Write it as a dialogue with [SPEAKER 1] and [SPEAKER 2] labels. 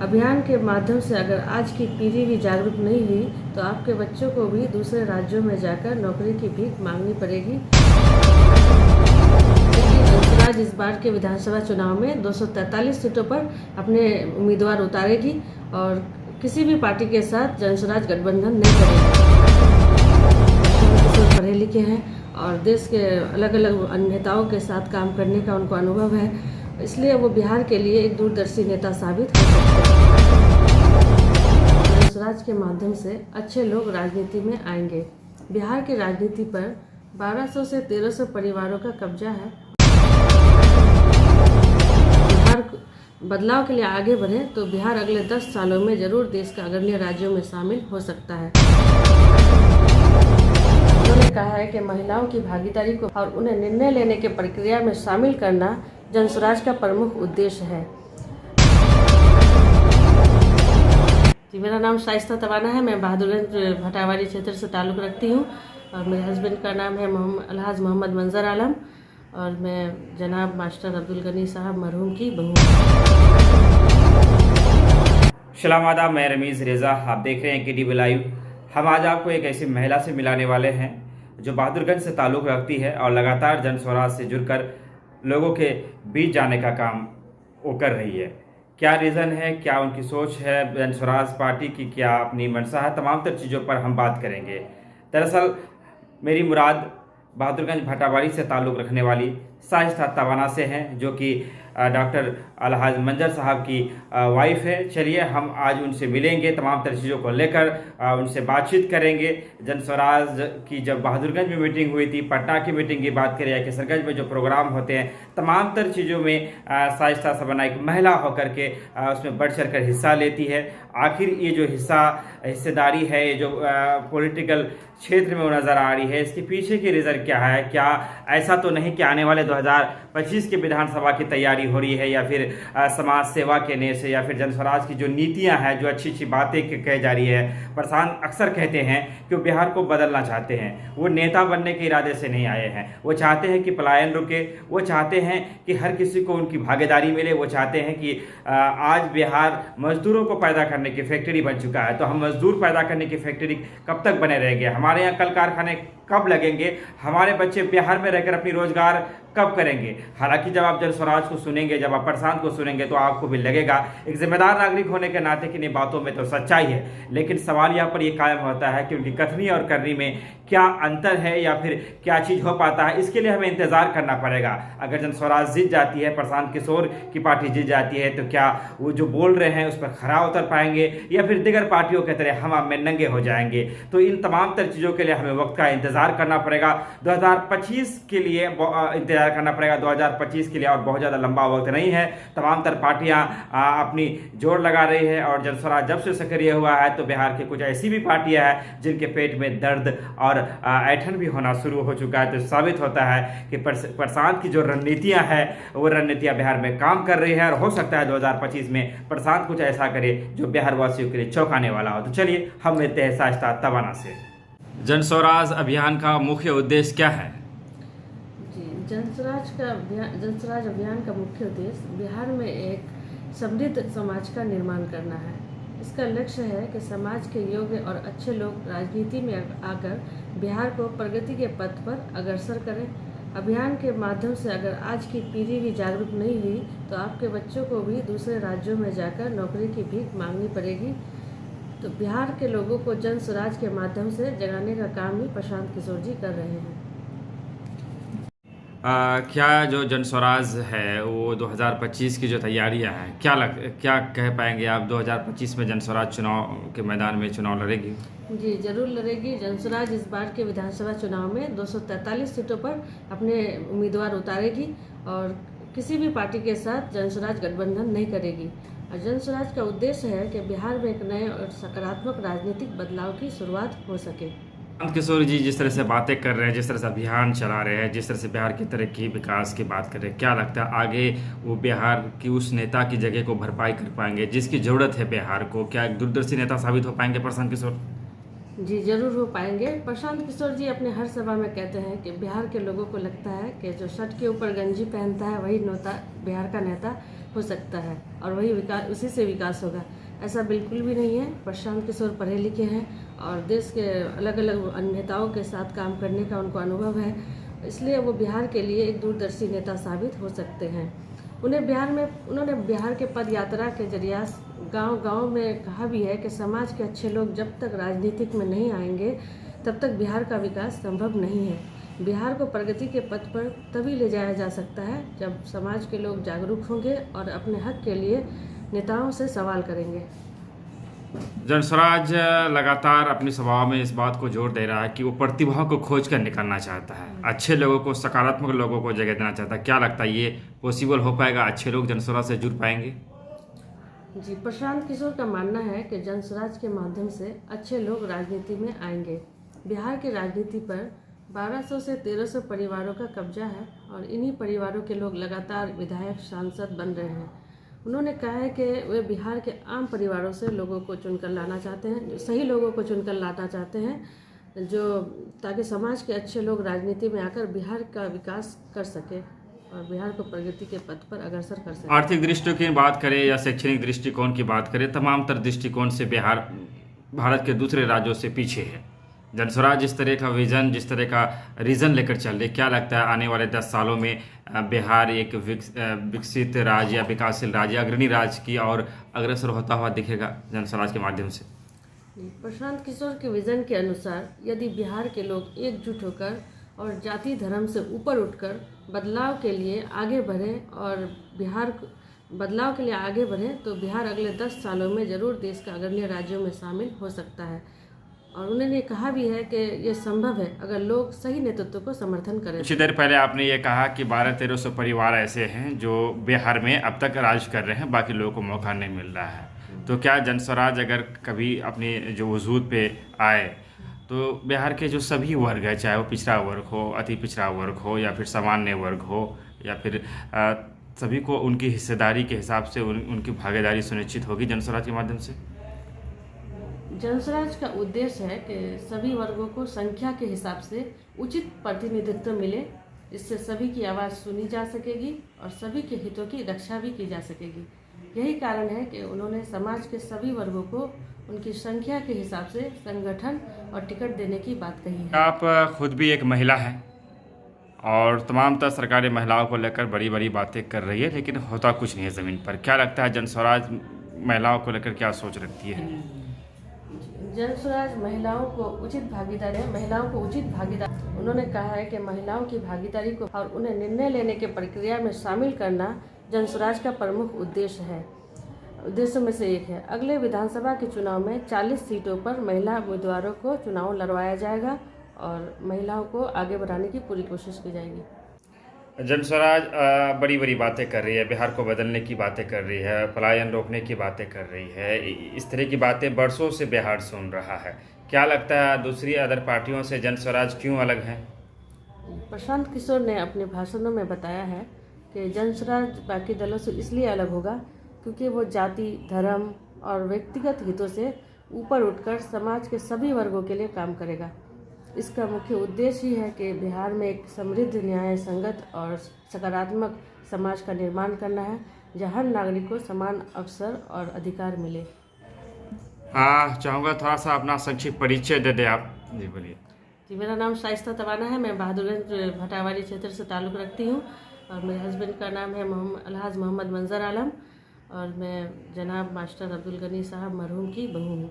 [SPEAKER 1] अभियान के माध्यम से अगर आज की पीढ़ी भी जागरूक नहीं हुई तो आपके बच्चों को भी दूसरे राज्यों में जाकर नौकरी की भीख मांगनी पड़ेगी। जनसुराज इस बार के विधानसभा चुनाव में 243 सीटों पर अपने उम्मीदवार उतारेगी और किसी भी पार्टी के साथ जनसुराज गठबंधन नहीं करेगी। पढ़े लिखे हैं और देश के अलग अलग नेताओं के साथ काम करने का उनको अनुभव है, इसलिए वो बिहार के लिए एक दूरदर्शी नेता साबित हो सकते हैं। जनसुराज के माध्यम से अच्छे लोग राजनीति में आएंगे। बिहार की राजनीति पर 1200 से 1300 परिवारों का कब्जा है। बिहार बदलाव के लिए आगे बढ़े तो बिहार अगले 10 सालों में जरूर देश के अग्रणी राज्यों में शामिल हो सकता है। उन्होंने कहा है कि महिलाओं की भागीदारी को और उन्हें निर्णय लेने की प्रक्रिया में शामिल करना जनसुराज का प्रमुख उद्देश्य है। जी, मेरा नाम शाइस्ता तवाना है। मैं बहादुरगंज भटावारी क्षेत्र से ताल्लुक़ रखती हूँ और मेरे हस्बैंड का नाम है अलहाज मोहम्मद मंजर आलम और मैं जनाब मास्टर अब्दुल गनी साहब मरहूम की बहू।
[SPEAKER 2] सलाम आदाब, मैं रमीज़ रेज़ा, आप देख रहे हैं KTV लाइव। हम आज आपको एक ऐसी महिला से मिलाने वाले हैं जो बहादुरगंज से ताल्लुक़ रखती है और लगातार जनसुराज से जुड़कर लोगों के बीच जाने का काम वो कर रही है। क्या रीज़न है, क्या उनकी सोच है जनसुराज पार्टी की, क्या अपनी मंशा है, तमाम तर चीज़ों पर हम बात करेंगे। दरअसल मेरी मुराद बहादुरगंज भटावारी से ताल्लुक़ रखने वाली शाइस्ता तवाना से हैं, जो कि डॉक्टर अलहाज मंजर साहब की वाइफ है। चलिए हम आज उनसे मिलेंगे, तमाम तर चीज़ों को लेकर उनसे बातचीत करेंगे। जनसुराज की जब बहादुरगंज में मीटिंग हुई थी, पटना की मीटिंग की बात करें या किशनगंज में जो प्रोग्राम होते हैं, तमाम तर चीज़ों में शाइस्ता तवाना एक महिला होकर के उसमें बढ़ चढ़ कर हिस्सा लेती है। आखिर ये जो हिस्सेदारी है, ये जो पॉलिटिकल क्षेत्र में वो नज़र आ रही है, इसके पीछे की रीज़न क्या है? क्या ऐसा तो नहीं कि आने वाले 2025 के विधानसभा की तैयारी हो रही है या फिर समाज सेवा के नेर से या फिर जनसुराज की जो नीतियां हैं, जो अच्छी अच्छी बातें कही जा रही है। प्रशांत अक्सर कहते हैं कि वो बिहार को बदलना चाहते हैं, वो नेता बनने के इरादे से नहीं आए हैं। वो चाहते हैं कि पलायन रुके, वो चाहते हैं कि हर किसी को उनकी भागीदारी मिले। वो चाहते हैं कि आज बिहार मजदूरों को पैदा करने की फैक्ट्री बन चुका है, तो हम मजदूर पैदा करने की फैक्ट्री कब तक बने रहेंगे? हमारे यहाँ कल कारखाने कब लगेंगे? हमारे बच्चे बिहार में रहकर अपनी रोजगार कब करेंगे? हालांकि जब आप जनसुराज को सुनेंगे, जब आप प्रशांत को सुनेंगे, तो आपको भी लगेगा एक जिम्मेदार नागरिक होने के नाते कि इन बातों में तो सच्चाई है। लेकिन सवाल यहाँ पर ये कायम होता है कि उनकी कथनी और करनी में क्या अंतर है या फिर क्या चीज़ हो पाता है। इसके लिए हमें इंतजार करना पड़ेगा। अगर जनसुराज जीत जाती है, प्रशांत किशोर की पार्टी जीत जाती है, तो क्या वो जो बोल रहे हैं उस पर खरा उतर पाएंगे या फिर दिगर पार्टियों की तरह हम में नंगे हो जाएंगे? तो इन तमाम तर चीज़ों के लिए हमें वक्त का इंतजार करना पड़ेगा। 2025 के लिए इंतजार करना पड़ेगा। 2025 के लिए और बहुत ज़्यादा लंबा वक्त नहीं है। तमाम तर पार्टियां अपनी जोर लगा रही है और जनसुराज जब से सक्रिय हुआ है तो बिहार की कुछ ऐसी भी पार्टियां हैं जिनके पेट में दर्द और ऐठन भी होना शुरू हो चुका है। तो साबित होता है कि प्रशांत की जो रणनीतियां हैं, वो रणनीतियां बिहार में काम कर रही है और हो सकता है 2025 में प्रशांत कुछ ऐसा करे जो बिहार वासियों के लिए चौंकाने वाला हो। तो चलिए हम मिलते हैं शाइस्ता तवाना से। जनसुराज अभियान का मुख्य उद्देश्य क्या है?
[SPEAKER 1] जनसुराज अभियान का मुख्य उद्देश्य बिहार में एक समृद्ध समाज का निर्माण करना है। इसका लक्ष्य है कि समाज के योग्य और अच्छे लोग राजनीति में आकर बिहार को प्रगति के पथ पर अग्रसर करें। अभियान के माध्यम से अगर आज की पीढ़ी भी जागरूक नहीं हुई तो आपके बच्चों को भी दूसरे राज्यों में जाकर नौकरी की भीख मांगनी पड़ेगी। तो बिहार के लोगों को जनसुराज के माध्यम से जगाने का काम भी प्रशांत किशोर जी कर रहे हैं।
[SPEAKER 2] क्या जो जनसुराज है वो 2025 की जो तैयारियां हैं, क्या कह पाएंगे आप? 2025 में जनसुराज चुनाव के मैदान में चुनाव लड़ेगी?
[SPEAKER 1] जी, जरूर लड़ेगी। जनसुराज इस बार के विधानसभा चुनाव में 243 सीटों पर अपने उम्मीदवार उतारेगी और किसी भी पार्टी के साथ जनसुराज गठबंधन नहीं करेगी। और जनसुराज का उद्देश्य है कि बिहार में एक नए और सकारात्मक राजनीतिक बदलाव की शुरुआत हो सके।
[SPEAKER 2] किशोर जी जिस तरह से बातें कर रहे हैं, जिस तरह से अभियान चला रहे हैं, जिस तरह से बिहार की तरक्की विकास की बात कर रहे हैं, क्या लगता है आगे वो बिहार की उस नेता की जगह को भरपाई कर पाएंगे जिसकी ज़रूरत है बिहार को? क्या एक दूरदर्शी नेता साबित हो पाएंगे प्रशांत किशोर?
[SPEAKER 1] जी, जरूर हो पाएंगे। प्रशांत किशोर जी अपने हर सभा में कहते हैं कि बिहार के लोगों को लगता है कि जो शर्ट के ऊपर गंजी पहनता है वही नेता बिहार का नेता हो सकता है और वही विकास, उसी से विकास होगा। ऐसा बिल्कुल भी नहीं है। प्रशांत किशोर पढ़े लिखे हैं और देश के अलग अलग नेताओं के साथ काम करने का उनको अनुभव है, इसलिए वो बिहार के लिए एक दूरदर्शी नेता साबित हो सकते हैं। उन्होंने बिहार के पद यात्रा के जरिए गांव-गांव में कहा भी है कि समाज के अच्छे लोग जब तक राजनीतिक में नहीं आएंगे तब तक बिहार का विकास संभव नहीं है। बिहार को प्रगति के पथ पर तभी ले जाया जा सकता है जब समाज के लोग जागरूक होंगे और अपने हक के लिए नेताओं से सवाल करेंगे।
[SPEAKER 2] जनस्वराज लगातार अपनी सभाओं में इस बात को जोर दे रहा है कि वो प्रतिभा को खोज कर निकालना चाहता है, अच्छे लोगों को, सकारात्मक लोगों को जगह देना चाहता है। क्या लगता है ये पॉसिबल हो पाएगा? अच्छे लोग जनस्वराज से जुड़ पाएंगे?
[SPEAKER 1] जी, प्रशांत किशोर का मानना है कि जनस्वराज के माध्यम से अच्छे लोग राजनीति में आएंगे। बिहार की राजनीति पर 1200 से 1300 परिवारों का कब्जा है और इन्हीं परिवारों के लोग लगातार विधायक, सांसद बन रहे हैं। उन्होंने कहा है कि वे बिहार के आम परिवारों से लोगों को चुनकर लाना चाहते हैं, जो सही लोगों को चुनकर लाना चाहते हैं, जो ताकि समाज के अच्छे लोग राजनीति में आकर बिहार का विकास कर सके और बिहार को प्रगति के पथ पर अग्रसर कर सके।
[SPEAKER 2] आर्थिक दृष्टिकोण की बात करें या शैक्षणिक दृष्टिकोण की बात करें, तमाम तर दृष्टिकोण से बिहार भारत के दूसरे राज्यों से पीछे है। जनस्वराज जिस तरह का विजन, जिस तरह का रीजन लेकर चल रहे, क्या लगता है आने वाले 10 सालों में बिहार एक विकसित राज्य या विकासशील राज्य, अग्रणी राज्य की और अग्रसर होता हुआ दिखेगा जनस्वराज के माध्यम से?
[SPEAKER 1] प्रशांत किशोर के विजन के अनुसार यदि बिहार के लोग एकजुट होकर और जाति धर्म से ऊपर उठकर बदलाव के लिए आगे बढ़ें और बदलाव के लिए आगे बढ़ें तो बिहार अगले 10 सालों में जरूर देश के अग्रणी राज्यों में शामिल हो सकता है। और उन्होंने कहा भी है कि ये संभव है अगर लोग सही नेतृत्व को समर्थन करें।
[SPEAKER 2] कुछ देर पहले आपने ये कहा कि 1200-1300 परिवार ऐसे हैं जो बिहार में अब तक राज कर रहे हैं, बाकी लोगों को मौका नहीं मिल रहा है। तो क्या जनस्वराज अगर कभी अपनी जो वजूद पे आए तो बिहार के जो सभी वर्ग है, चाहे वो पिछड़ा वर्ग हो, अति पिछड़ा वर्ग हो या फिर सामान्य वर्ग हो या फिर सभी को उनकी हिस्सेदारी के हिसाब से उनकी भागीदारी सुनिश्चित होगी जनस्वराज के माध्यम से?
[SPEAKER 1] जनस्वराज का उद्देश्य है कि सभी वर्गों को संख्या के हिसाब से उचित प्रतिनिधित्व मिले, इससे सभी की आवाज़ सुनी जा सकेगी और सभी के हितों की रक्षा भी की जा सकेगी। यही कारण है कि उन्होंने समाज के सभी वर्गों को उनकी संख्या के हिसाब से संगठन और टिकट देने की बात कही है।
[SPEAKER 2] आप खुद भी एक महिला हैं और तमाम तर सरकारें महिलाओं को लेकर बड़ी बड़ी बातें कर रही है, लेकिन होता कुछ नहीं है ज़मीन पर। क्या लगता है जनस्वराज महिलाओं को लेकर क्या सोच रखती है?
[SPEAKER 1] जनस्वराज महिलाओं को उचित भागीदारी उन्होंने कहा है कि महिलाओं की भागीदारी को और उन्हें निर्णय लेने के प्रक्रिया में शामिल करना जनस्वराज का प्रमुख उद्देश्यों में से एक है। अगले विधानसभा के चुनाव में 40 सीटों पर महिला उम्मीदवारों को चुनाव लड़वाया जाएगा और महिलाओं को आगे बढ़ाने की पूरी कोशिश की जाएगी।
[SPEAKER 2] जनस्वराज बड़ी बड़ी बातें कर रही है, बिहार को बदलने की बातें कर रही है, पलायन रोकने की बातें कर रही है, इस तरह की बातें बरसों से बिहार सुन रहा है। क्या लगता है दूसरी अदर पार्टियों से जनस्वराज क्यों अलग है?
[SPEAKER 1] प्रशांत किशोर ने अपने भाषणों में बताया है कि जनस्वराज बाकी दलों से इसलिए अलग होगा क्योंकि वो जाति, धर्म और व्यक्तिगत हितों से ऊपर उठकर समाज के सभी वर्गों के लिए काम करेगा। इसका मुख्य उद्देश्य ही है कि बिहार में एक समृद्ध, न्याय संगत और सकारात्मक समाज का निर्माण करना है जहाँ हर नागरिक को समान अवसर और अधिकार मिले।
[SPEAKER 2] चाहूँगा थोड़ा सा अपना संक्षिप्त परिचय दे दे आप। जी बोलिए।
[SPEAKER 1] जी, मेरा नाम शाइस्ता तवाना है। मैं बहादुरगंज भटावारी क्षेत्र से ताल्लुक़ रखती हूँ और मेरे हस्बैंड का नाम है अलहाज मोहम्मद मंजर आलम और मैं जनाब मास्टर अब्दुल गनी साहब मरहूम की बहू हूँ।